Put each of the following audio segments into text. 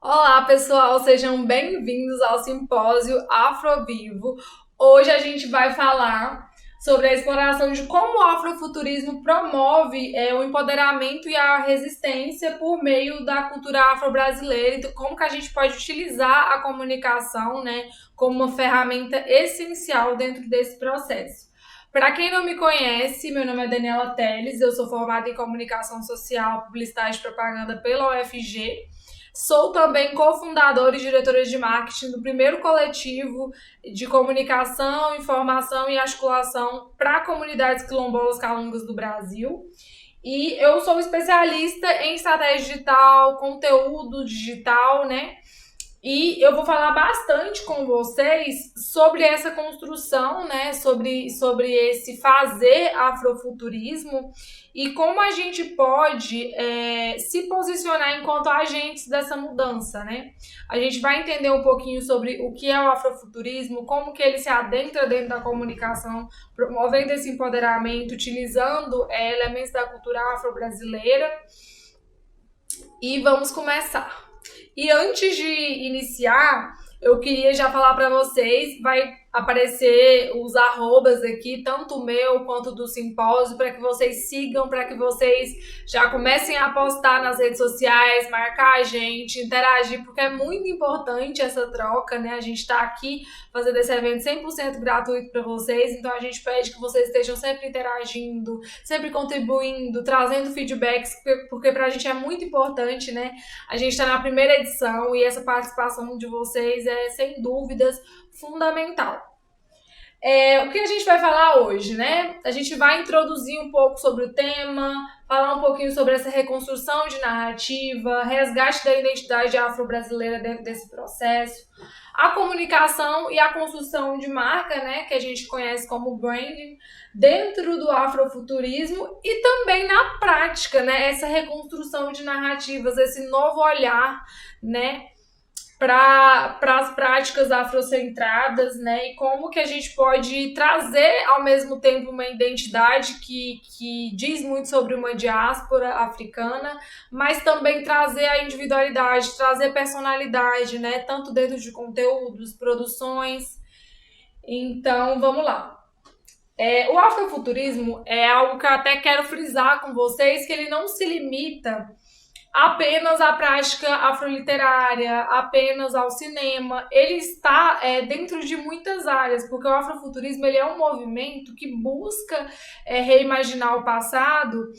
Olá, pessoal, sejam bem-vindos ao Simpósio Afrovivo. Hoje a gente vai falar sobre a exploração de como o afrofuturismo promove o empoderamento e a resistência por meio da cultura afro-brasileira e como que a gente pode utilizar a comunicação, né, como uma ferramenta essencial dentro desse processo. Para quem não me conhece, meu nome é Daniela Teles, eu sou formada em Comunicação Social, Publicidade e Propaganda pela UFG. Sou também cofundadora e diretora de marketing do primeiro coletivo de comunicação, informação e articulação para comunidades quilombolas calungas do Brasil. E eu sou especialista em estratégia digital, conteúdo digital, né? E eu vou falar bastante com vocês sobre essa construção, né? Sobre esse fazer afrofuturismo e como a gente pode se posicionar enquanto agentes dessa mudança, né? A gente vai entender um pouquinho sobre o que é o afrofuturismo, como que ele se adentra dentro da comunicação, promovendo esse empoderamento, utilizando elementos da cultura afro-brasileira. E vamos começar. E antes de iniciar, eu queria já falar para vocês, vai aparecer os arrobas aqui, tanto o meu quanto do simpósio, para que vocês sigam, para que vocês já comecem a postar nas redes sociais, marcar a gente, interagir, porque é muito importante essa troca, né? A gente está aqui fazendo esse evento 100% gratuito para vocês, então a gente pede que vocês estejam sempre interagindo, sempre contribuindo, trazendo feedbacks, porque para a gente é muito importante, né? A gente está na primeira edição e essa participação de vocês é, sem dúvidas, fundamental. O que a gente vai falar hoje, né? A gente vai introduzir um pouco sobre o tema, falar um pouquinho sobre essa reconstrução de narrativa, resgate da identidade afro-brasileira dentro desse processo, a comunicação e a construção de marca, né, que a gente conhece como branding, dentro do afrofuturismo e também na prática, né, essa reconstrução de narrativas, esse novo olhar, né, para as práticas afrocentradas, né? E como que a gente pode trazer ao mesmo tempo uma identidade que diz muito sobre uma diáspora africana, mas também trazer a individualidade, trazer personalidade, né? Tanto dentro de conteúdos, produções. Então, vamos lá. O afrofuturismo é algo que eu até quero frisar com vocês, que ele não se limita apenas à prática afroliterária, apenas ao cinema. Ele está dentro de muitas áreas, porque o afrofuturismo ele é um movimento que busca reimaginar o passado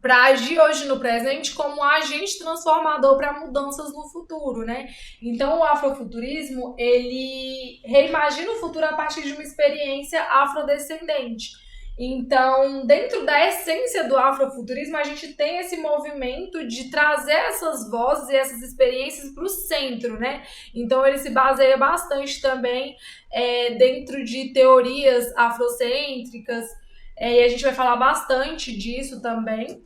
para agir hoje no presente como um agente transformador para mudanças no futuro, né? Então o afrofuturismo, ele reimagina o futuro a partir de uma experiência afrodescendente. Então, dentro da essência do afrofuturismo, a gente tem esse movimento de trazer essas vozes e essas experiências para o centro, né? Então, ele se baseia bastante também dentro de teorias afrocêntricas, e a gente vai falar bastante disso também.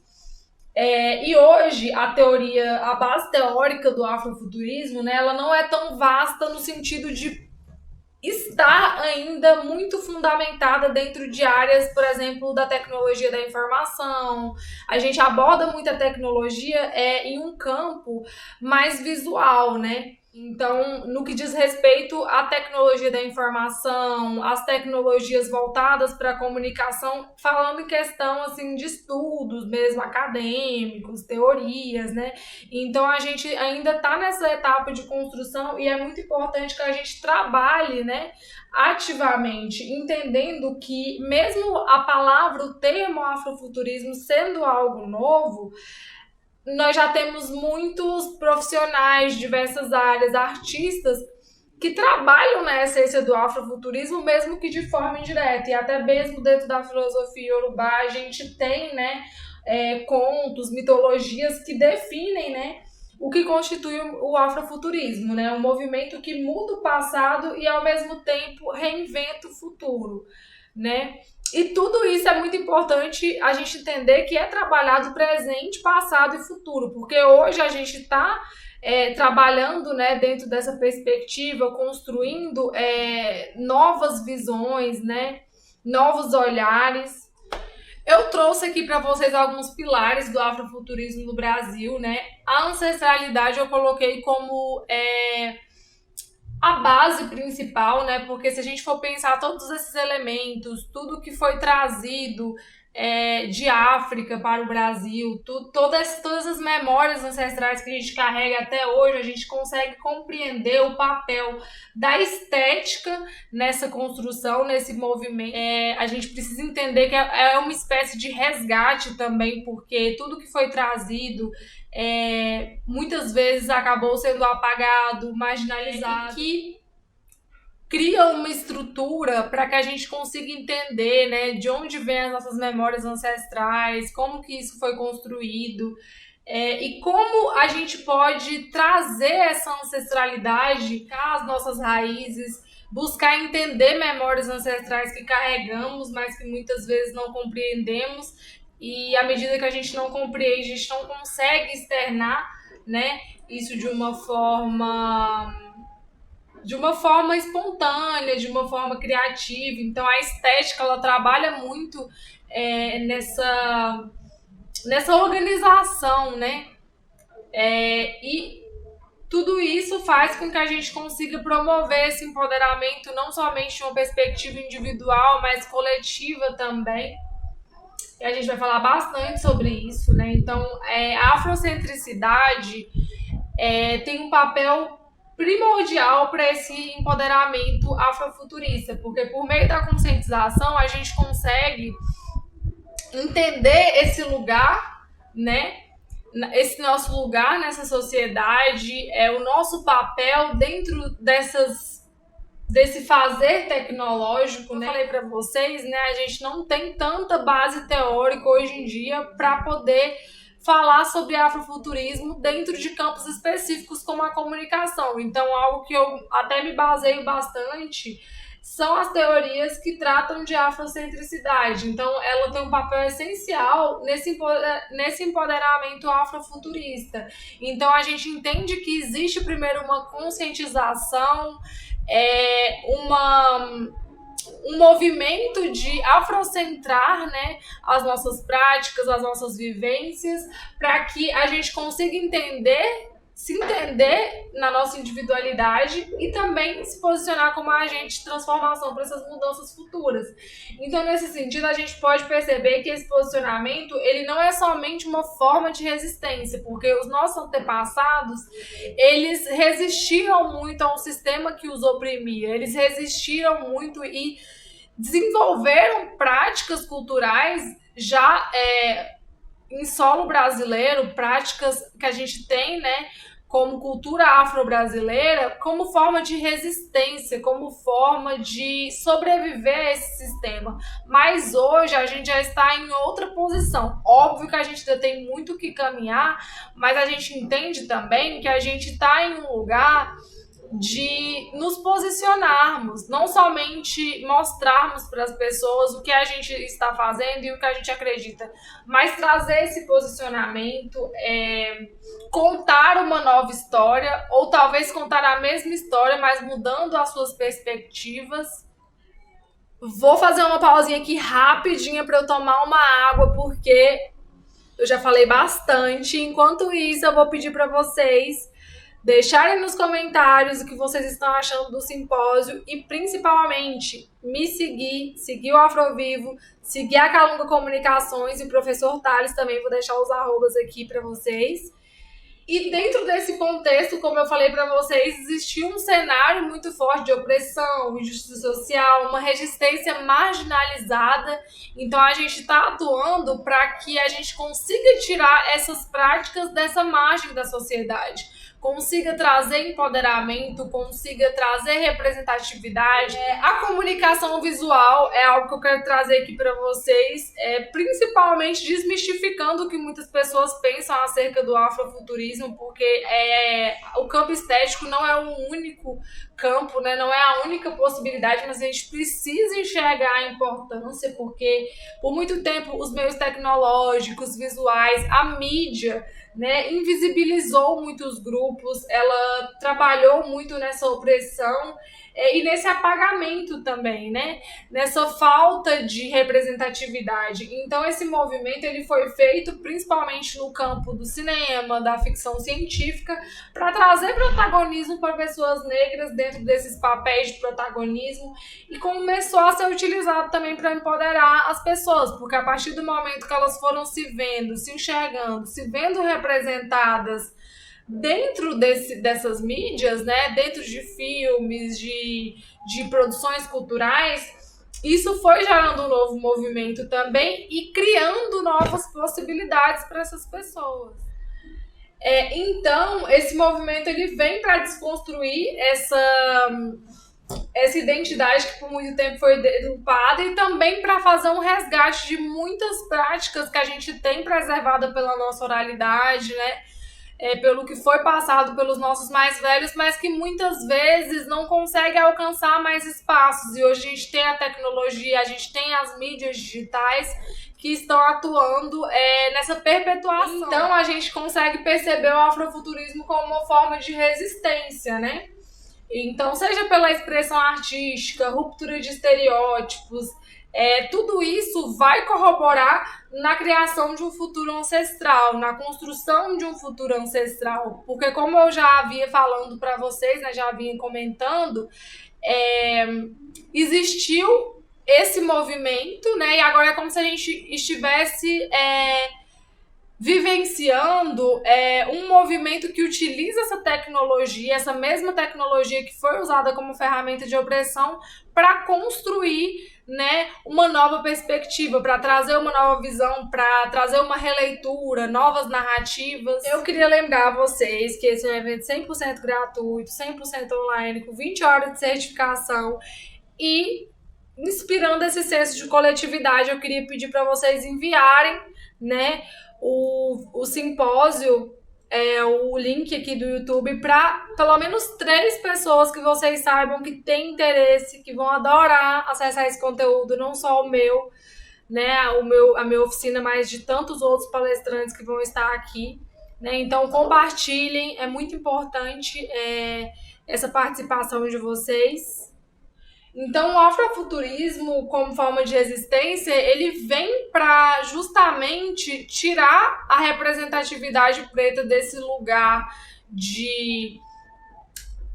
E hoje a base teórica do afrofuturismo, né, ela não é tão vasta no sentido de está ainda muito fundamentada dentro de áreas, por exemplo, da tecnologia da informação. A gente aborda muita tecnologia em um campo mais visual, né? Então, no que diz respeito à tecnologia da informação, às tecnologias voltadas para a comunicação, falando em questão assim de estudos mesmo acadêmicos, teorias, né? Então, a gente ainda está nessa etapa de construção e é muito importante que a gente trabalhe, né, ativamente, entendendo que mesmo a palavra, o termo afrofuturismo sendo algo novo, nós já temos muitos profissionais de diversas áreas, artistas, que trabalham na essência do afrofuturismo, mesmo que de forma indireta. E até mesmo dentro da filosofia iorubá, a gente tem, né, contos, mitologias que definem, né, o que constitui o afrofuturismo, né, um movimento que muda o passado e, ao mesmo tempo, reinventa o futuro, né? E tudo isso é muito importante a gente entender que é trabalhado presente, passado e futuro, porque hoje a gente está trabalhando, né, dentro dessa perspectiva, construindo novas visões, né, novos olhares. Eu trouxe aqui para vocês alguns pilares do afrofuturismo no Brasil, né? A ancestralidade eu coloquei como a base principal, né? Porque se a gente for pensar todos esses elementos, tudo que foi trazido de África para o Brasil, todas as memórias ancestrais que a gente carrega até hoje, a gente consegue compreender o papel da estética nessa construção, nesse movimento. A gente precisa entender que é uma espécie de resgate também, porque tudo que foi trazido muitas vezes acabou sendo apagado, marginalizado, que cria uma estrutura para que a gente consiga entender, né, de onde vêm as nossas memórias ancestrais, como que isso foi construído, e como a gente pode trazer essa ancestralidade às nossas raízes, buscar entender memórias ancestrais que carregamos, mas que muitas vezes não compreendemos, e à medida que a gente não compreende, a gente não consegue externar, né, isso de uma forma espontânea, de uma forma criativa. Então a estética ela trabalha muito nessa organização, né? E tudo isso faz com que a gente consiga promover esse empoderamento não somente de uma perspectiva individual, mas coletiva também. E a gente vai falar bastante sobre isso, né? Então, a afrocentricidade tem um papel primordial para esse empoderamento afrofuturista, porque por meio da conscientização a gente consegue entender esse lugar, né? Esse nosso lugar nessa sociedade, o nosso papel dentro desse fazer tecnológico, né? Eu falei para vocês, né? A gente não tem tanta base teórica hoje em dia para poder falar sobre afrofuturismo dentro de campos específicos como a comunicação. Então, algo que eu até me baseio bastante são as teorias que tratam de afrocentricidade. Então, ela tem um papel essencial nesse empoderamento afrofuturista. Então, a gente entende que existe primeiro uma conscientização, um movimento de afrocentrar, né, as nossas práticas, as nossas vivências, para que a gente consiga se entender na nossa individualidade e também se posicionar como agente de transformação para essas mudanças futuras. Então, nesse sentido, a gente pode perceber que esse posicionamento ele não é somente uma forma de resistência, porque os nossos antepassados eles resistiram muito a um sistema que os oprimia, eles resistiram muito e desenvolveram práticas culturais já em solo brasileiro, práticas que a gente tem, né, como cultura afro-brasileira, como forma de resistência, como forma de sobreviver a esse sistema. Mas hoje a gente já está em outra posição. Óbvio que a gente ainda tem muito que caminhar, mas a gente entende também que a gente está em um lugar de nos posicionarmos, não somente mostrarmos para as pessoas o que a gente está fazendo e o que a gente acredita, mas trazer esse posicionamento, contar uma nova história, ou talvez contar a mesma história, mas mudando as suas perspectivas. Vou fazer uma pausinha aqui rapidinha para eu tomar uma água, porque eu já falei bastante. Enquanto isso, eu vou pedir para vocês deixarem nos comentários o que vocês estão achando do simpósio e, principalmente, me seguir o Afrovivo, seguir a Calunga Comunicações e o professor Thales também, vou deixar os arrobas aqui para vocês. E dentro desse contexto, como eu falei para vocês, existiu um cenário muito forte de opressão, injustiça social, uma resistência marginalizada. Então a gente está atuando para que a gente consiga tirar essas práticas dessa margem da sociedade, consiga trazer empoderamento, consiga trazer representatividade. A comunicação visual é algo que eu quero trazer aqui para vocês, principalmente desmistificando o que muitas pessoas pensam acerca do afrofuturismo, porque o campo estético não é o único campo, né? Não é a única possibilidade, mas a gente precisa enxergar a importância, porque por muito tempo os meios tecnológicos, visuais, a mídia, né, invisibilizou muitos grupos, grupos, ela trabalhou muito nessa opressão e nesse apagamento também, né? Nessa falta de representatividade. Então esse movimento ele foi feito principalmente no campo do cinema, da ficção científica, para trazer protagonismo para pessoas negras dentro desses papéis de protagonismo, e começou a ser utilizado também para empoderar as pessoas, porque a partir do momento que elas foram se vendo, se enxergando, se vendo representadas dentro dessas mídias, né, dentro de filmes, de produções culturais, isso foi gerando um novo movimento também e criando novas possibilidades para essas pessoas. Então, esse movimento ele vem para desconstruir essa identidade que por muito tempo foi deturpada, e também para fazer um resgate de muitas práticas que a gente tem preservada pela nossa oralidade, né? Pelo que foi passado pelos nossos mais velhos, mas que muitas vezes não consegue alcançar mais espaços. E hoje a gente tem a tecnologia, a gente tem as mídias digitais que estão atuando nessa perpetuação. Então a gente consegue perceber o afrofuturismo como uma forma de resistência, né? Então, seja pela expressão artística, ruptura de estereótipos, tudo isso vai corroborar na criação de um futuro ancestral, na construção de um futuro ancestral. Porque como eu já havia falando para vocês, né, já havia comentando, existiu esse movimento, né, e agora é como se a gente estivesse vivenciando um movimento que utiliza essa tecnologia, essa mesma tecnologia que foi usada como ferramenta de opressão, para construir, né, uma nova perspectiva, para trazer uma nova visão, para trazer uma releitura, novas narrativas. Eu queria lembrar a vocês que esse é um evento 100% gratuito, 100% online, com 20 horas de certificação, e inspirando esse senso de coletividade, eu queria pedir para vocês enviarem, né, o simpósio, o link aqui do YouTube, para pelo menos 3 pessoas que vocês saibam que têm interesse, que vão adorar acessar esse conteúdo, não só o meu, né, a minha oficina, mas de tantos outros palestrantes que vão estar aqui, né? Então compartilhem, é muito importante essa participação de vocês. Então, o afrofuturismo, como forma de resistência, ele vem para justamente tirar a representatividade preta desse lugar de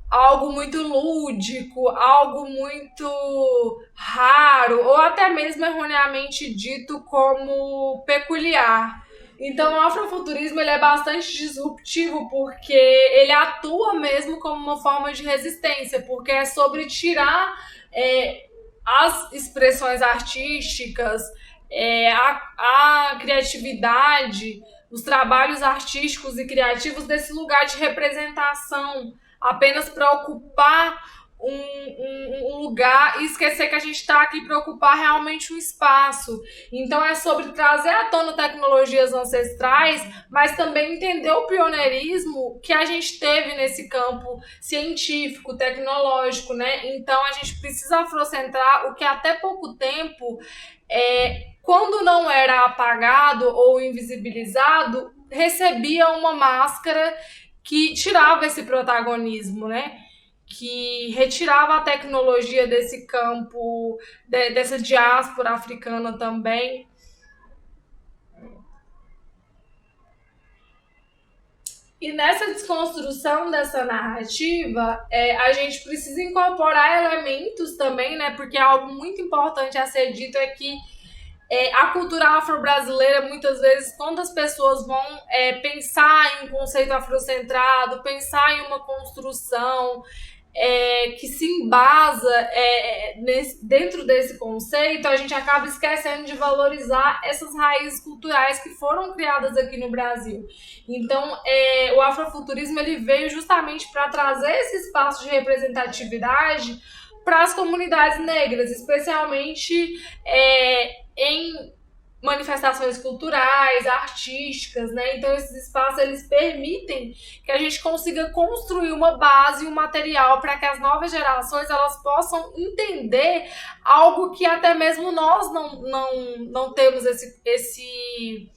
algo muito lúdico, algo muito raro, ou até mesmo erroneamente dito como peculiar. Então, o afrofuturismo ele é bastante disruptivo porque ele atua mesmo como uma forma de resistência, porque é sobre tirar as expressões artísticas, a criatividade, os trabalhos artísticos e criativos desse lugar de representação, apenas para ocupar um lugar e esquecer que a gente está aqui para ocupar realmente um espaço. Então é sobre trazer à tona tecnologias ancestrais, mas também entender o pioneirismo que a gente teve nesse campo científico, tecnológico, né? Então a gente precisa afrocentrar o que até pouco tempo, quando não era apagado ou invisibilizado, recebia uma máscara que tirava esse protagonismo, né? Que retirava a tecnologia desse campo, dessa diáspora africana também. E nessa desconstrução dessa narrativa, a gente precisa incorporar elementos também, né? Porque algo muito importante a ser dito é que a cultura afro-brasileira, muitas vezes, quando as pessoas vão pensar em um conceito afrocentrado, pensar em uma construção que se embasa dentro desse conceito, a gente acaba esquecendo de valorizar essas raízes culturais que foram criadas aqui no Brasil. Então, o afrofuturismo ele veio justamente para trazer esse espaço de representatividade para as comunidades negras, especialmente em manifestações culturais, artísticas, né? Então esses espaços eles permitem que a gente consiga construir uma base, um material para que as novas gerações elas possam entender algo que até mesmo nós não temos esse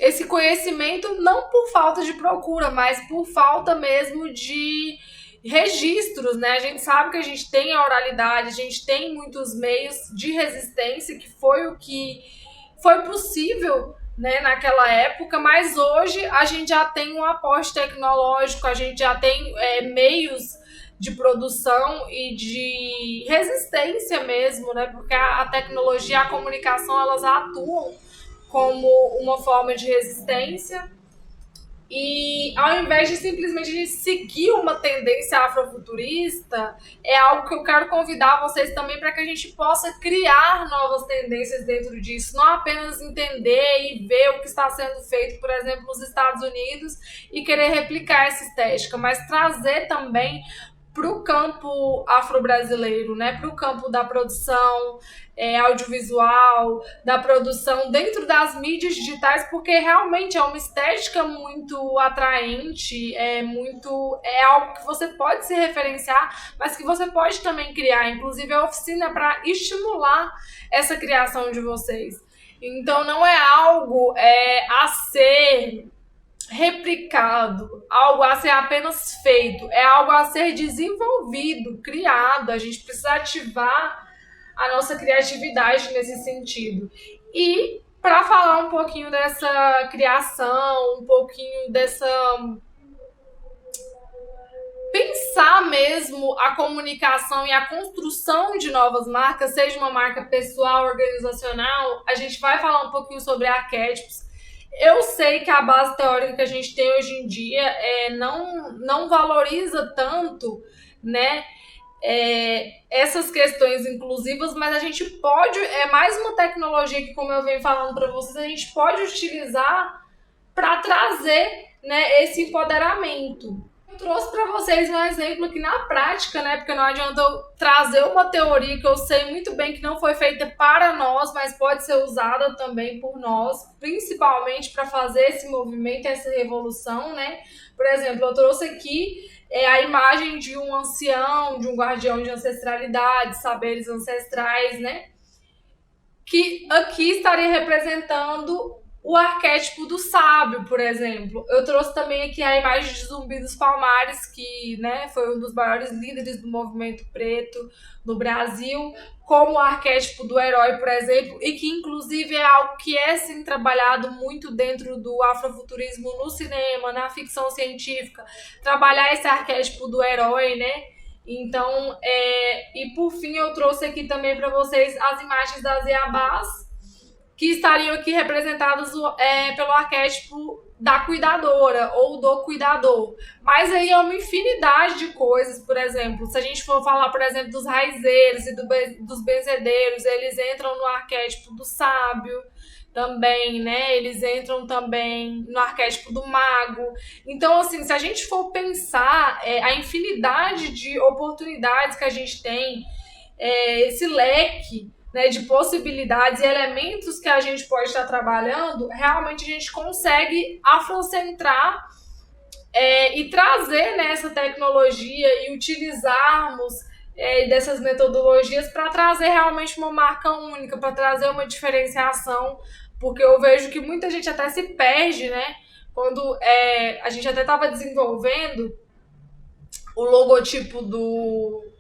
esse conhecimento não por falta de procura, mas por falta mesmo de registros, né? A gente sabe que a gente tem a oralidade, a gente tem muitos meios de resistência, que foi o que foi possível, né, naquela época, mas hoje a gente já tem um aporte tecnológico, a gente já tem meios de produção e de resistência mesmo, né? Porque a tecnologia e a comunicação, elas atuam como uma forma de resistência. E ao invés de simplesmente a gente seguir uma tendência afrofuturista, é algo que eu quero convidar vocês também para que a gente possa criar novas tendências dentro disso. Não apenas entender e ver o que está sendo feito, por exemplo, nos Estados Unidos e querer replicar essa estética, mas trazer também para o campo afro-brasileiro, né? Para o campo da produção audiovisual, da produção dentro das mídias digitais, porque realmente é uma estética muito atraente, é algo que você pode se referenciar, mas que você pode também criar, inclusive a oficina para estimular essa criação de vocês. Então não é algo a ser replicado, algo a ser apenas feito, é algo a ser desenvolvido, criado. A gente precisa ativar a nossa criatividade nesse sentido. E para falar um pouquinho dessa criação, um pouquinho dessa pensar mesmo a comunicação e a construção de novas marcas, seja uma marca pessoal, organizacional, a gente vai falar um pouquinho sobre arquétipos. Eu sei que a base teórica que a gente tem hoje em dia não valoriza tanto, né, essas questões inclusivas, mas a gente pode, mais uma tecnologia que, como eu venho falando para vocês, a gente pode utilizar para trazer, né, esse empoderamento. Eu trouxe para vocês um exemplo aqui na prática, né? Porque não adianta eu trazer uma teoria que eu sei muito bem que não foi feita para nós, mas pode ser usada também por nós, principalmente para fazer esse movimento, essa revolução, né? Por exemplo, eu trouxe aqui a imagem de um ancião, de um guardião de ancestralidade, saberes ancestrais, né? Que aqui estaria representando o arquétipo do sábio, por exemplo. Eu trouxe também aqui a imagem de Zumbi dos Palmares, que, né, foi um dos maiores líderes do movimento preto no Brasil, como o arquétipo do herói, por exemplo, e que inclusive é algo que é sim trabalhado muito dentro do afrofuturismo no cinema, na ficção científica, trabalhar esse arquétipo do herói, né? Então, e por fim eu trouxe aqui também para vocês as imagens das Iabás, que estariam aqui representados pelo arquétipo da cuidadora ou do cuidador. Mas aí é uma infinidade de coisas, por exemplo, se a gente for falar, por exemplo, dos raizeiros e dos benzedeiros, eles entram no arquétipo do sábio também, né? Eles entram também no arquétipo do mago. Então, assim, se a gente for pensar a infinidade de oportunidades que a gente tem, esse leque, né, de possibilidades e elementos que a gente pode estar trabalhando, realmente a gente consegue afrocentrar e trazer, né, essa tecnologia e utilizarmos dessas metodologias para trazer realmente uma marca única, para trazer uma diferenciação, porque eu vejo que muita gente até se perde, né, quando a gente até estava desenvolvendo o logotipo do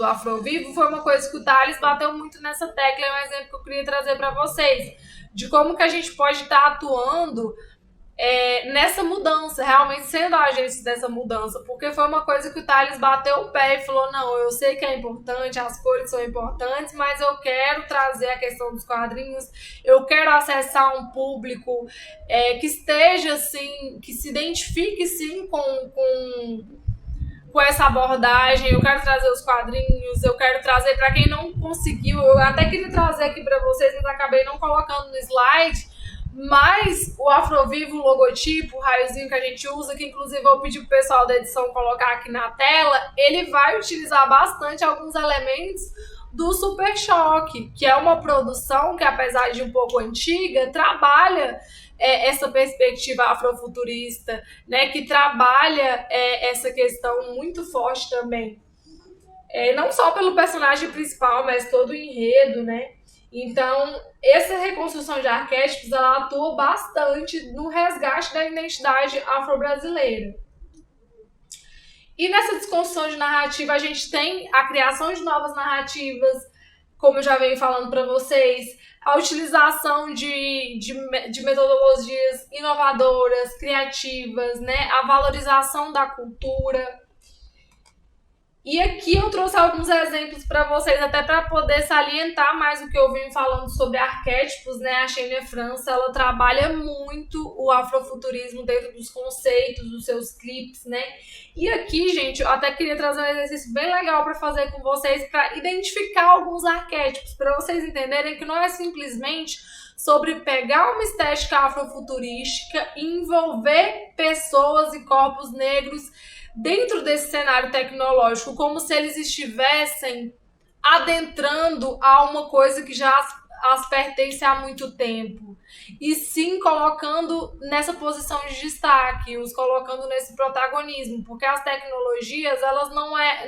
Afrovivo, foi uma coisa que o Thales bateu muito nessa tecla, é um exemplo que eu queria trazer para vocês, de como que a gente pode estar atuando nessa mudança, realmente sendo a agência dessa mudança, porque foi uma coisa que o Thales bateu o pé e falou, não, eu sei que é importante, as cores são importantes, mas eu quero trazer a questão dos quadrinhos, eu quero acessar um público que esteja, assim, que se identifique, sim, com essa abordagem, eu quero trazer os quadrinhos, eu quero trazer para quem não conseguiu, eu até queria trazer aqui para vocês, mas acabei não colocando no slide, mas o Afrovivo, o logotipo, o raiozinho que a gente usa, que inclusive eu pedi pro pessoal da edição colocar aqui na tela, ele vai utilizar bastante alguns elementos do Super Choque, que é uma produção que, apesar de um pouco antiga, trabalha essa perspectiva afrofuturista, né, que trabalha essa questão muito forte também. Não só pelo personagem principal, mas todo o enredo, né? Então, essa reconstrução de arquétipos, ela atua bastante no resgate da identidade afro-brasileira. E nessa desconstrução de narrativa, a gente tem a criação de novas narrativas, como eu já venho falando para vocês, a utilização de metodologias inovadoras, criativas, né? A valorização da cultura. E aqui eu trouxe alguns exemplos para vocês, até para poder salientar mais o que eu venho falando sobre arquétipos, né? A Xenia França, ela trabalha muito o afrofuturismo dentro dos conceitos, dos seus clipes, né? E aqui, gente, eu até queria trazer um exercício bem legal para fazer com vocês, para identificar alguns arquétipos, para vocês entenderem que não é simplesmente sobre pegar uma estética afrofuturística e envolver pessoas e corpos negros dentro desse cenário tecnológico, como se eles estivessem adentrando a uma coisa que já as pertence há muito tempo. E sim colocando nessa posição de destaque, os colocando nesse protagonismo, porque as tecnologias, elas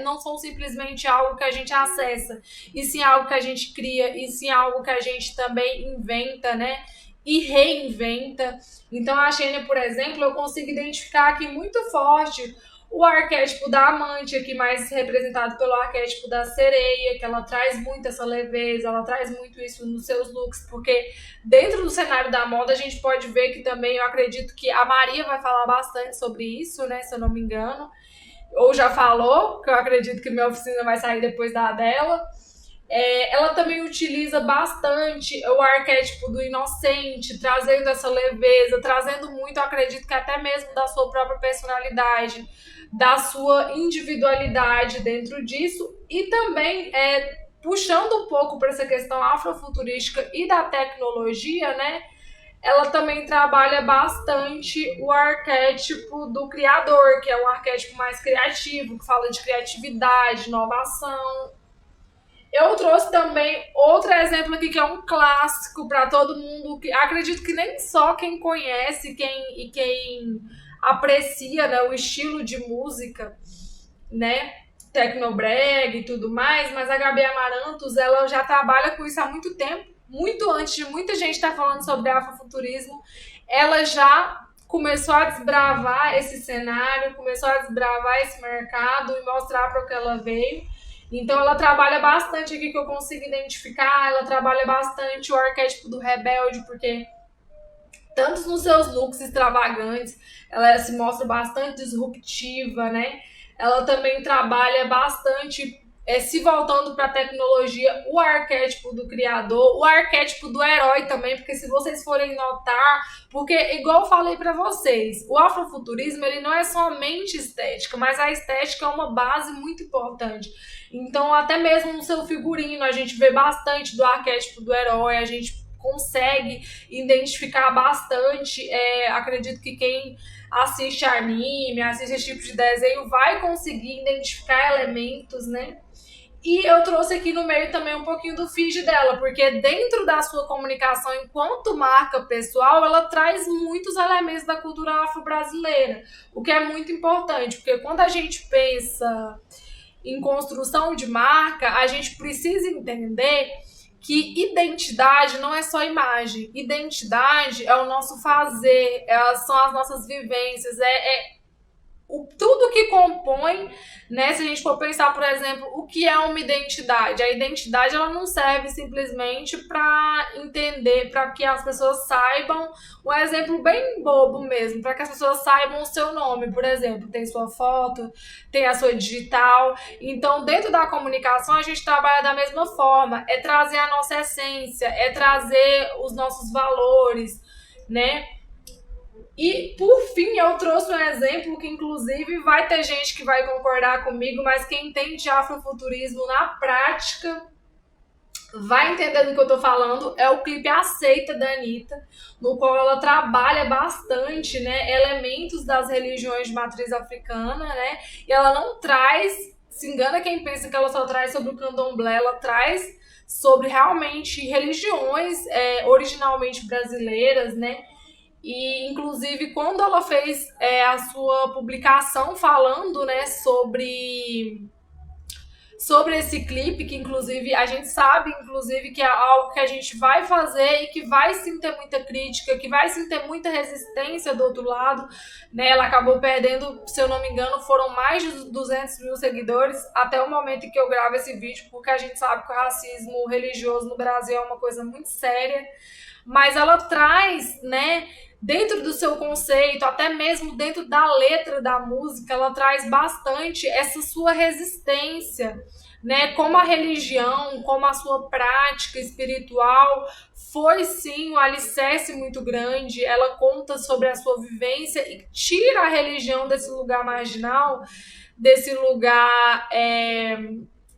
não são simplesmente algo que a gente acessa, e sim algo que a gente cria, e sim algo que a gente também inventa, né? E reinventa. Então a Xenia, por exemplo, eu consigo identificar aqui muito forte o arquétipo da amante, aqui mais representado pelo arquétipo da sereia, que ela traz muito essa leveza, ela traz muito isso nos seus looks, porque dentro do cenário da moda a gente pode ver que também, eu acredito que a Maria vai falar bastante sobre isso, né, se eu não me engano, ou já falou, que eu acredito que minha oficina vai sair depois da dela. Ela também utiliza bastante o arquétipo do inocente, trazendo essa leveza, trazendo muito, eu acredito que até mesmo da sua própria personalidade, da sua individualidade dentro disso, e também puxando um pouco para essa questão afrofuturística e da tecnologia, né? Ela também trabalha bastante o arquétipo do criador, que é um arquétipo mais criativo, que fala de criatividade, inovação. Eu trouxe também outro exemplo aqui que é um clássico para todo mundo, que acredito que nem só quem conhece quem aprecia, né, o estilo de música, né, tecnobrega e tudo mais, mas a Gabi Amarantos, ela já trabalha com isso há muito tempo, muito antes de muita gente estar falando sobre afrofuturismo. Ela já começou a desbravar esse cenário, começou a desbravar esse mercado e mostrar para o que ela veio. Então ela trabalha bastante aqui, que eu consigo identificar, ela trabalha bastante o arquétipo do rebelde, porque tanto nos seus looks extravagantes, ela se mostra bastante disruptiva, né? Ela também trabalha bastante se voltando para a tecnologia, o arquétipo do criador, o arquétipo do herói também, porque se vocês forem notar, porque igual eu falei para vocês, o afrofuturismo ele não é somente estética, mas a estética é uma base muito importante. Então, até mesmo no seu figurino, a gente vê bastante do arquétipo do herói, a gente consegue identificar bastante. Acredito que quem assiste anime, assiste esse tipo de desenho, vai conseguir identificar elementos, né? E eu trouxe aqui no meio também um pouquinho do feed dela, porque dentro da sua comunicação enquanto marca pessoal, ela traz muitos elementos da cultura afro-brasileira, o que é muito importante, porque quando a gente pensa em construção de marca, a gente precisa entender que identidade não é só imagem. Identidade é o nosso fazer, são as nossas vivências, tudo que compõe, né? Se a gente for pensar, por exemplo, o que é uma identidade? A identidade ela não serve simplesmente para entender, para que as pessoas saibam, um exemplo bem bobo mesmo, para que as pessoas saibam o seu nome, por exemplo, tem sua foto, tem a sua digital. Então, dentro da comunicação, a gente trabalha da mesma forma, é trazer a nossa essência, é trazer os nossos valores, né? E, por fim, eu trouxe um exemplo que, inclusive, vai ter gente que vai concordar comigo, mas quem entende afrofuturismo na prática vai entender do que eu tô falando. É o clipe Aceita, da Anitta, no qual ela trabalha bastante, né, elementos das religiões de matriz africana, né, e ela não traz, se engana quem pensa que ela só traz sobre o candomblé, ela traz sobre realmente religiões originalmente brasileiras, né. E, inclusive, quando ela fez a sua publicação falando, né, sobre esse clipe, que inclusive a gente sabe, inclusive, que é algo que a gente vai fazer e que vai sim ter muita crítica, que vai sim ter muita resistência do outro lado, né? Ela acabou perdendo, se eu não me engano, foram mais de 200 mil seguidores até o momento em que eu gravo esse vídeo, porque a gente sabe que o racismo religioso no Brasil é uma coisa muito séria, mas ela traz, né, dentro do seu conceito, até mesmo dentro da letra da música, ela traz bastante essa sua resistência, né? Como a religião, como a sua prática espiritual foi sim um alicerce muito grande. Ela conta sobre a sua vivência e tira a religião desse lugar marginal, desse lugar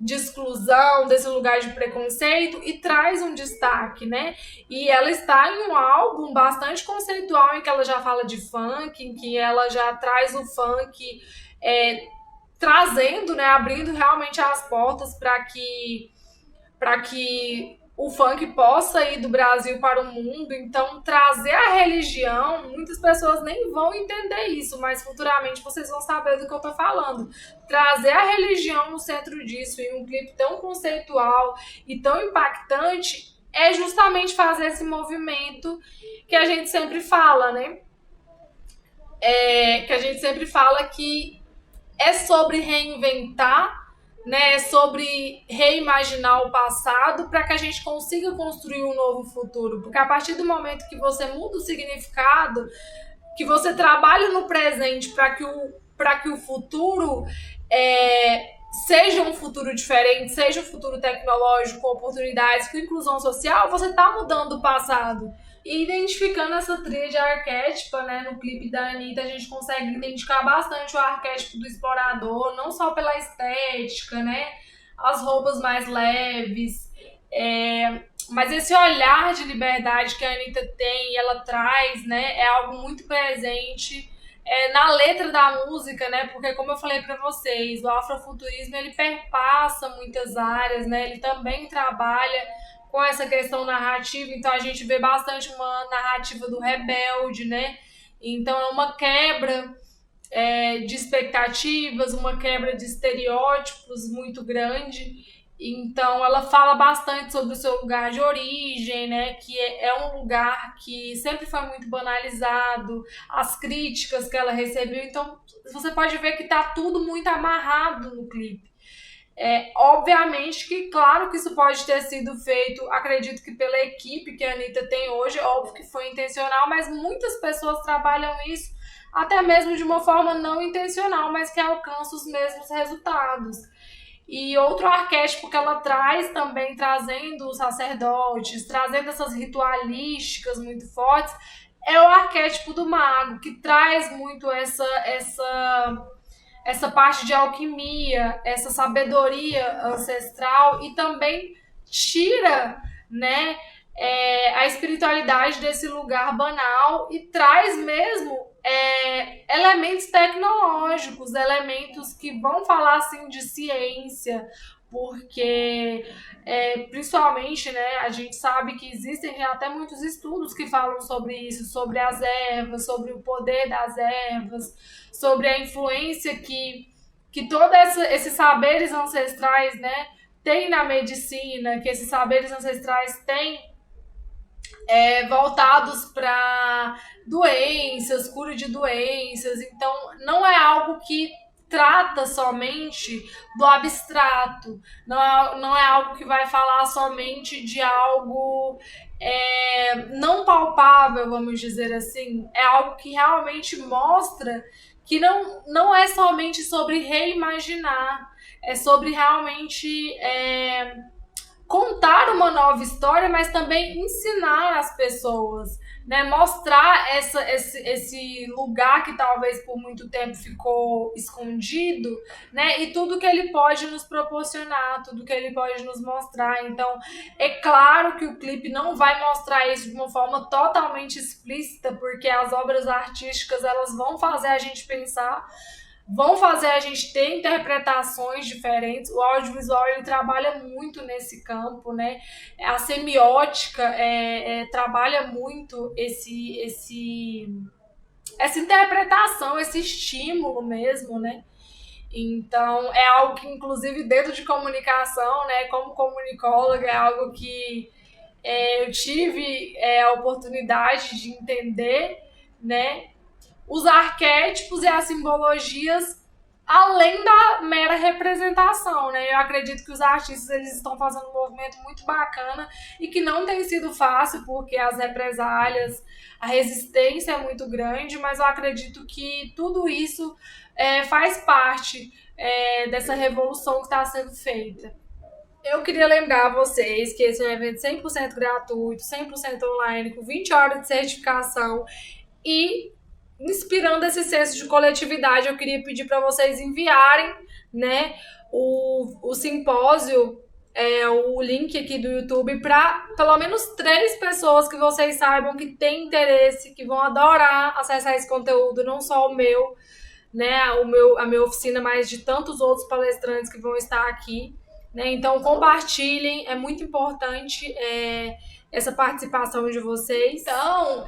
de exclusão, desse lugar de preconceito, e traz um destaque, né? E ela está em um álbum bastante conceitual, em que ela já fala de funk, em que ela já traz o funk trazendo, né, abrindo realmente as portas para que o funk possa ir do Brasil para o mundo. Então, trazer a religião, muitas pessoas nem vão entender isso, mas futuramente vocês vão saber do que eu tô falando. Trazer a religião no centro disso, em um clipe tão conceitual e tão impactante, é justamente fazer esse movimento que a gente sempre fala, né? Que a gente sempre fala que é sobre reinventar, né? É sobre reimaginar o passado para que a gente consiga construir um novo futuro. Porque a partir do momento que você muda o significado, que você trabalha no presente para que o futuro seja um futuro diferente, seja um futuro tecnológico, com oportunidades, com inclusão social, você está mudando o passado. E identificando essa tríade arquétipa, né, no clipe da Anitta, a gente consegue identificar bastante o arquétipo do explorador, não só pela estética, né, as roupas mais leves, mas esse olhar de liberdade que a Anitta tem e ela traz, né, é algo muito presente na letra da música, né, porque como eu falei para vocês, o afrofuturismo ele perpassa muitas áreas, né, ele também trabalha com essa questão narrativa, então a gente vê bastante uma narrativa do rebelde, né? Então é uma quebra de expectativas, uma quebra de estereótipos muito grande. Então ela fala bastante sobre o seu lugar de origem, né? Que é um lugar que sempre foi muito banalizado, as críticas que ela recebeu. Então você pode ver que tá tudo muito amarrado no clipe. Obviamente que, claro que isso pode ter sido feito, acredito que pela equipe que a Anitta tem hoje, óbvio que foi intencional, mas muitas pessoas trabalham isso até mesmo de uma forma não intencional, mas que alcança os mesmos resultados. E outro arquétipo que ela traz também, trazendo os sacerdotes, trazendo essas ritualísticas muito fortes, é o arquétipo do mago, que traz muito essa parte de alquimia, essa sabedoria ancestral, e também tira, né, a espiritualidade desse lugar banal e traz mesmo elementos tecnológicos, elementos que vão falar assim de ciência, porque principalmente, né, a gente sabe que existem até muitos estudos que falam sobre isso, sobre as ervas, sobre o poder das ervas, sobre a influência que todos esses saberes ancestrais, né, têm na medicina, que esses saberes ancestrais têm voltados para doenças, cura de doenças. Então, não é algo que trata somente do abstrato, não é algo que vai falar somente de algo não palpável, vamos dizer assim. É algo que realmente mostra que não é somente sobre reimaginar, é sobre realmente contar uma nova história, mas também ensinar as pessoas, né? Mostrar esse lugar que talvez por muito tempo ficou escondido, né? E tudo que ele pode nos proporcionar, tudo que ele pode nos mostrar. Então, é claro que o clipe não vai mostrar isso de uma forma totalmente explícita, porque as obras artísticas elas vão fazer a gente pensar, vão fazer a gente ter interpretações diferentes. O audiovisual ele trabalha muito nesse campo, né? A semiótica trabalha muito essa interpretação, esse estímulo mesmo, né? Então, é algo que, inclusive, dentro de comunicação, né, como comunicóloga, é algo que eu tive a oportunidade de entender, né, os arquétipos e as simbologias além da mera representação, né? Eu acredito que os artistas eles estão fazendo um movimento muito bacana e que não tem sido fácil porque as represálias, a resistência é muito grande, mas eu acredito que tudo isso faz parte dessa revolução que está sendo feita. Eu queria lembrar a vocês que esse é um evento 100% gratuito, 100% online, com 20 horas de certificação e inspirando esse senso de coletividade, eu queria pedir para vocês enviarem, né, o simpósio, o link aqui do YouTube, para pelo menos 3 pessoas que vocês saibam que têm interesse, que vão adorar acessar esse conteúdo, não só o meu, né, a minha oficina, mas de tantos outros palestrantes que vão estar aqui. Né? Então, compartilhem, é muito importante essa participação de vocês. Então,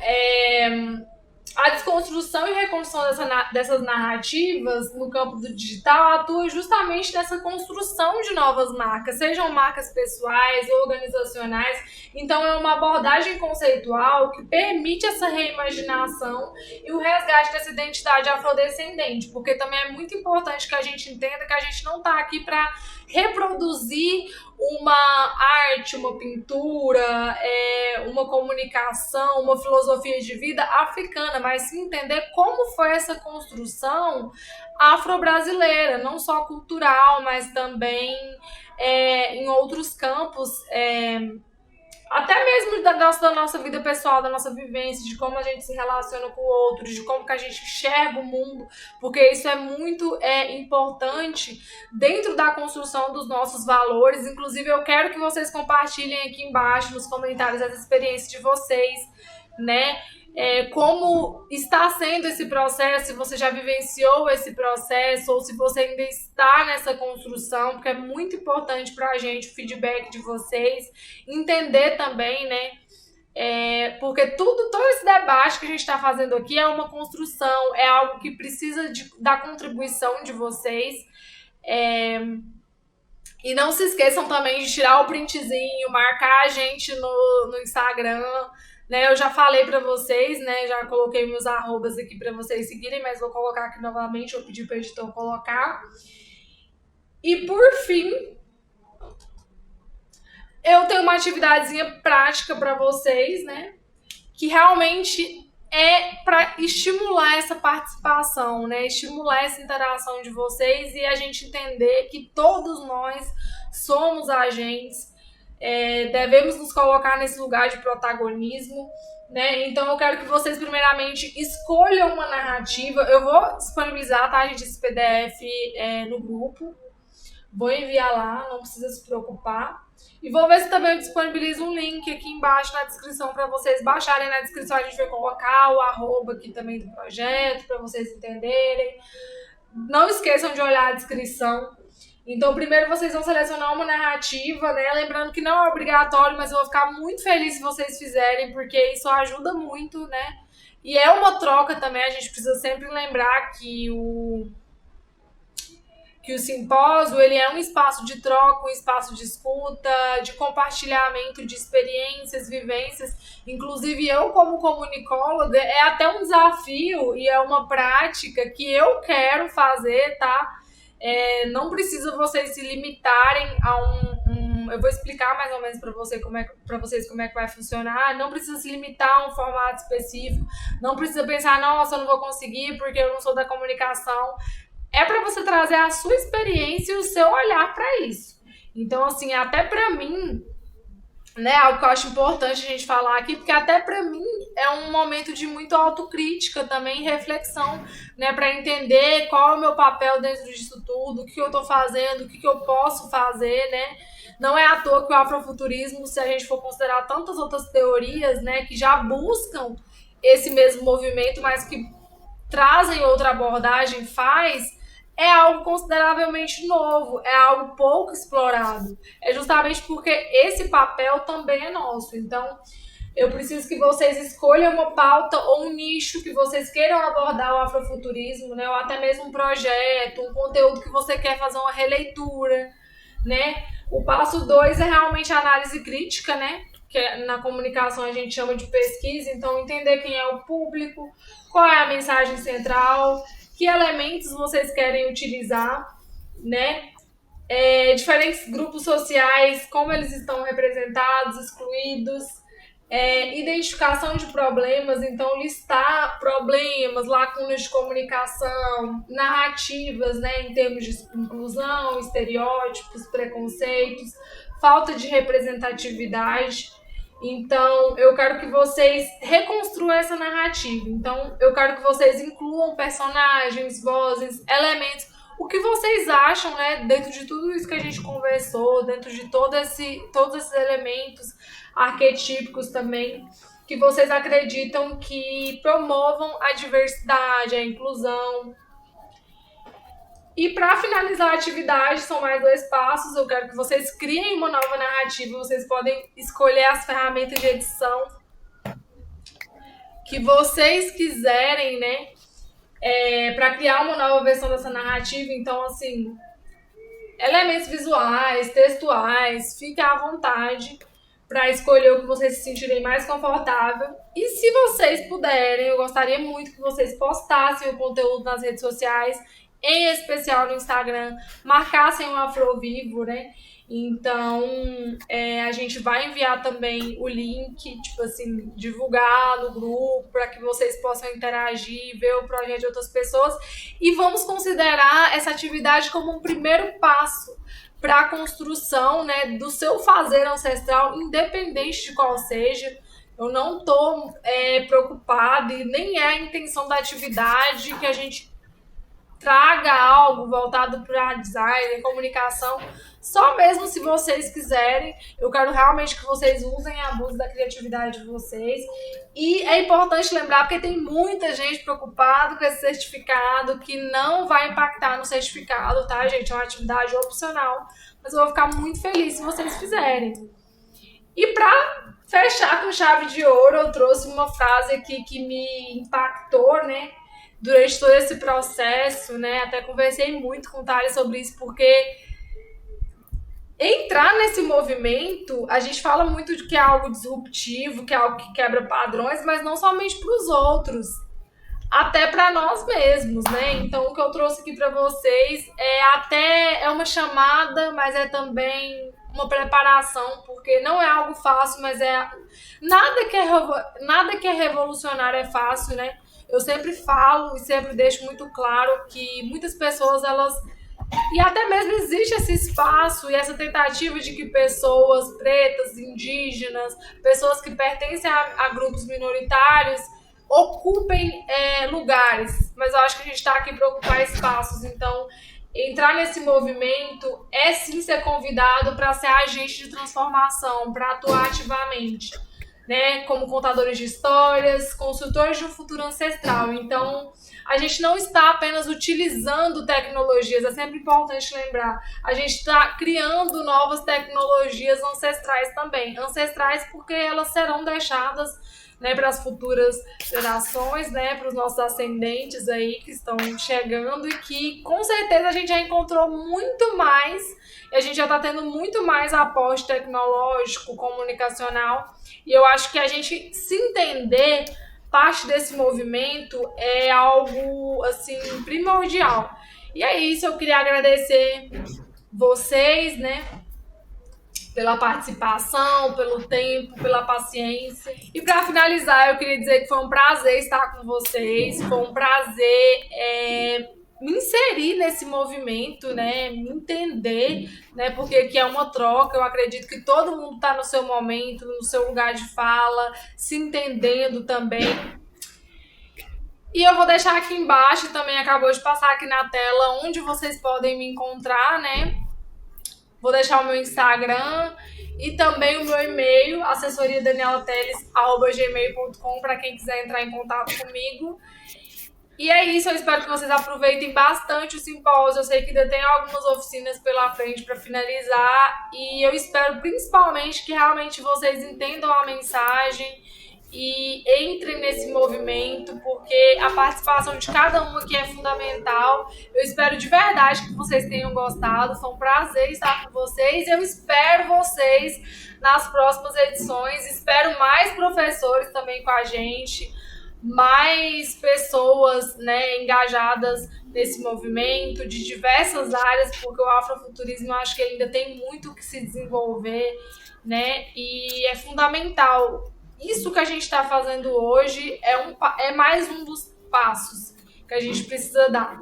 a desconstrução e reconstrução dessas narrativas no campo do digital atua justamente nessa construção de novas marcas, sejam marcas pessoais ou organizacionais. Então, é uma abordagem conceitual que permite essa reimaginação e o resgate dessa identidade afrodescendente, porque também é muito importante que a gente entenda que a gente não está aqui para reproduzir uma arte, uma pintura, uma comunicação, uma filosofia de vida africana, mas sim entender como foi essa construção afro-brasileira, não só cultural, mas também em outros campos, até mesmo da nossa vida pessoal, da nossa vivência, de como a gente se relaciona com o outro, de como que a gente enxerga o mundo, porque isso é muito importante dentro da construção dos nossos valores. Inclusive, eu quero que vocês compartilhem aqui embaixo, nos comentários, as experiências de vocês, né? Como está sendo esse processo, se você já vivenciou esse processo ou se você ainda está nessa construção, porque é muito importante para a gente o feedback de vocês, entender também, né? Porque todo esse debate que a gente está fazendo aqui é uma construção, é algo que precisa da contribuição de vocês. E não se esqueçam também de tirar o printzinho, marcar a gente no Instagram. Né, eu já falei para vocês, né, já coloquei meus arrobas aqui para vocês seguirem, mas vou colocar aqui novamente, vou pedir para o editor colocar. E por fim, eu tenho uma atividadezinha prática para vocês, né, que realmente é para estimular essa participação, né, estimular essa interação de vocês e a gente entender que todos nós somos agentes. Devemos nos colocar nesse lugar de protagonismo, né? Então eu quero que vocês primeiramente escolham uma narrativa. Eu vou disponibilizar, tá, gente, esse PDF no grupo. Vou enviar lá, não precisa se preocupar. E vou ver se também eu disponibilizo um link aqui embaixo na descrição para vocês baixarem. Na descrição a gente vai colocar o arroba aqui também do projeto, para vocês entenderem. Não esqueçam de olhar a descrição. Então, primeiro vocês vão selecionar uma narrativa, né? Lembrando que não é obrigatório, mas eu vou ficar muito feliz se vocês fizerem, porque isso ajuda muito, né? E é uma troca também, a gente precisa sempre lembrar que o simpósio, ele é um espaço de troca, um espaço de escuta, de compartilhamento de experiências, vivências. Inclusive, eu como comunicóloga, é até um desafio e é uma prática que eu quero fazer, tá? Não precisa vocês se limitarem a eu vou explicar mais ou menos para vocês como é que vai funcionar. Não precisa se limitar a um formato específico. Não precisa pensar, nossa, eu não vou conseguir porque eu não sou da comunicação. É para você trazer a sua experiência e o seu olhar para isso. Então, assim, até para mim, né, algo que eu acho importante a gente falar aqui, porque até para mim é um momento de muita autocrítica também, reflexão, né, para entender qual é o meu papel dentro disso tudo, o que eu tô fazendo, o que eu posso fazer, né. Não é à toa que o afrofuturismo, se a gente for considerar tantas outras teorias, né, que já buscam esse mesmo movimento, mas que trazem outra abordagem, é algo consideravelmente novo, é algo pouco explorado. É justamente porque esse papel também é nosso. Então, Eu preciso que vocês escolham uma pauta ou um nicho que vocês queiram abordar o afrofuturismo, né? Ou até mesmo um projeto, um conteúdo que você quer fazer uma releitura, né? O passo 2 é realmente a análise crítica, né? Que na comunicação a gente chama de pesquisa, então entender quem é o público, qual é a mensagem central, que elementos vocês querem utilizar, né? Diferentes grupos sociais, como eles estão representados, excluídos, identificação de problemas, então listar problemas, lacunas de comunicação, narrativas, né, em termos de inclusão, estereótipos, preconceitos, falta de representatividade. Então, eu quero que vocês reconstruam essa narrativa. Então, eu quero que vocês incluam personagens, vozes, elementos. O que vocês acham, né, dentro de tudo isso que a gente conversou, dentro de todos esses elementos arquetípicos também, que vocês acreditam que promovam a diversidade, a inclusão. E para finalizar a atividade, são mais 2 passos. Eu quero que vocês criem uma nova narrativa. Vocês podem escolher as ferramentas de edição que vocês quiserem, né? Para criar uma nova versão dessa narrativa. Então, assim, elementos visuais, textuais, fiquem à vontade para escolher o que vocês se sentirem mais confortável. E se vocês puderem, eu gostaria muito que vocês postassem o conteúdo nas redes sociais, em especial no Instagram, marcassem o Afrovivo, né? Então, a gente vai enviar também o link, tipo assim, divulgar no grupo, para que vocês possam interagir, ver o projeto de outras pessoas. E vamos considerar essa atividade como um primeiro passo para a construção, né, do seu fazer ancestral, independente de qual seja. Eu não estou preocupada, e nem é a intenção da atividade que a gente traga algo voltado para design, comunicação, só mesmo se vocês quiserem. Eu quero realmente que vocês usem e abusem da criatividade de vocês. E é importante lembrar, porque tem muita gente preocupada com esse certificado, que não vai impactar no certificado, tá, gente? É uma atividade opcional, mas eu vou ficar muito feliz se vocês fizerem. E para fechar com chave de ouro, eu trouxe uma frase aqui que me impactou, né, durante todo esse processo, né? Até conversei muito com o Thales sobre isso, porque entrar nesse movimento, a gente fala muito de que é algo disruptivo, que é algo que quebra padrões, mas não somente para os outros, até para nós mesmos, né? Então, o que eu trouxe aqui para vocês é uma chamada, mas é também uma preparação, porque não é algo fácil, mas nada que é revolucionário é fácil, né? Eu sempre falo e sempre deixo muito claro que muitas pessoas, e até mesmo existe esse espaço e essa tentativa de que pessoas pretas, indígenas, pessoas que pertencem a grupos minoritários ocupem lugares. Mas eu acho que a gente está aqui para ocupar espaços. Então, entrar nesse movimento é sim ser convidado para ser agente de transformação, para atuar ativamente, né, como contadores de histórias, consultores de um futuro ancestral. Então, a gente não está apenas utilizando tecnologias, é sempre importante lembrar, a gente está criando novas tecnologias ancestrais também. Ancestrais porque elas serão deixadas, né, para as futuras gerações, né, para os nossos ascendentes aí que estão chegando, e que com certeza a gente já encontrou muito mais, e a gente já está tendo muito mais aporte tecnológico, comunicacional. E eu acho que a gente se entender parte desse movimento é algo, assim, primordial. E é isso, eu queria agradecer vocês, né, pela participação, pelo tempo, pela paciência. E para finalizar, eu queria dizer que foi um prazer estar com vocês, foi um prazer me inserir nesse movimento, né, me entender, né, porque aqui é uma troca. Eu acredito que todo mundo está no seu momento, no seu lugar de fala, se entendendo também. E eu vou deixar aqui embaixo, também acabou de passar aqui na tela, onde vocês podem me encontrar, né? Vou deixar o meu Instagram e também o meu e-mail, assessoriadanielateles@gmail.com, para quem quiser entrar em contato comigo. E é isso, eu espero que vocês aproveitem bastante o simpósio. Eu sei que ainda tem algumas oficinas pela frente para finalizar e eu espero principalmente que realmente vocês entendam a mensagem e entrem nesse movimento, porque a participação de cada um aqui é fundamental. Eu espero de verdade que vocês tenham gostado. Foi um prazer estar com vocês. Eu espero vocês nas próximas edições. Espero mais professores também com a gente, mais pessoas, né, engajadas nesse movimento de diversas áreas, porque o afrofuturismo eu acho que ainda tem muito que se desenvolver, né, e é fundamental. Isso que a gente está fazendo hoje é mais um dos passos que a gente precisa dar.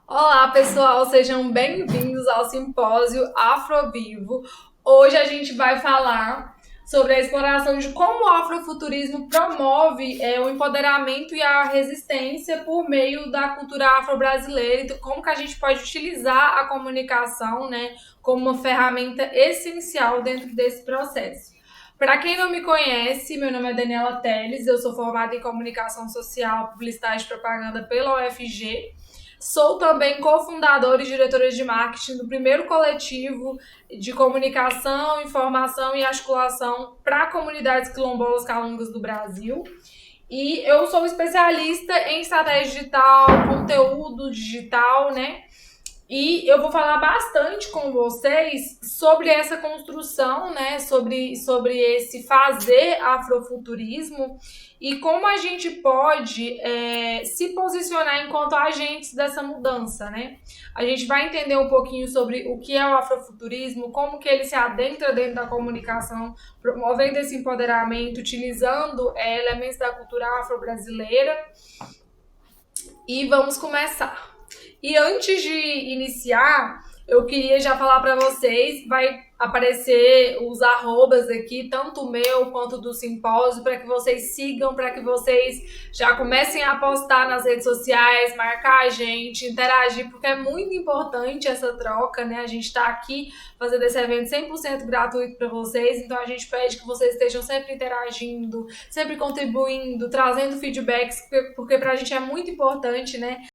Olá, pessoal, sejam bem-vindos ao simpósio Afrovivo. Hoje a gente vai falar sobre a exploração de como o afrofuturismo promove o empoderamento e a resistência por meio da cultura afro-brasileira, então como que a gente pode utilizar a comunicação, né, como uma ferramenta essencial dentro desse processo. Para quem não me conhece, meu nome é Daniela Teles, eu sou formada em Comunicação Social, Publicidade e Propaganda pela UFG. Sou também cofundadora e diretora de marketing do primeiro coletivo de comunicação, informação e articulação para comunidades quilombolas calungas do Brasil. E eu sou especialista em estratégia digital, conteúdo digital, né? E eu vou falar bastante com vocês sobre essa construção, né? Sobre esse fazer afrofuturismo e como a gente pode se posicionar enquanto agentes dessa mudança, né? A gente vai entender um pouquinho sobre o que é o afrofuturismo, como que ele se adentra dentro da comunicação, promovendo esse empoderamento, utilizando elementos da cultura afro-brasileira. E vamos começar. E antes de iniciar, eu queria já falar para vocês, vai aparecer os arrobas aqui, tanto o meu quanto do simpósio, para que vocês sigam, para que vocês já comecem a postar nas redes sociais, marcar a gente, interagir, porque é muito importante essa troca, né? A gente está aqui fazendo esse evento 100% gratuito para vocês, então a gente pede que vocês estejam sempre interagindo, sempre contribuindo, trazendo feedbacks, porque para a gente é muito importante, né?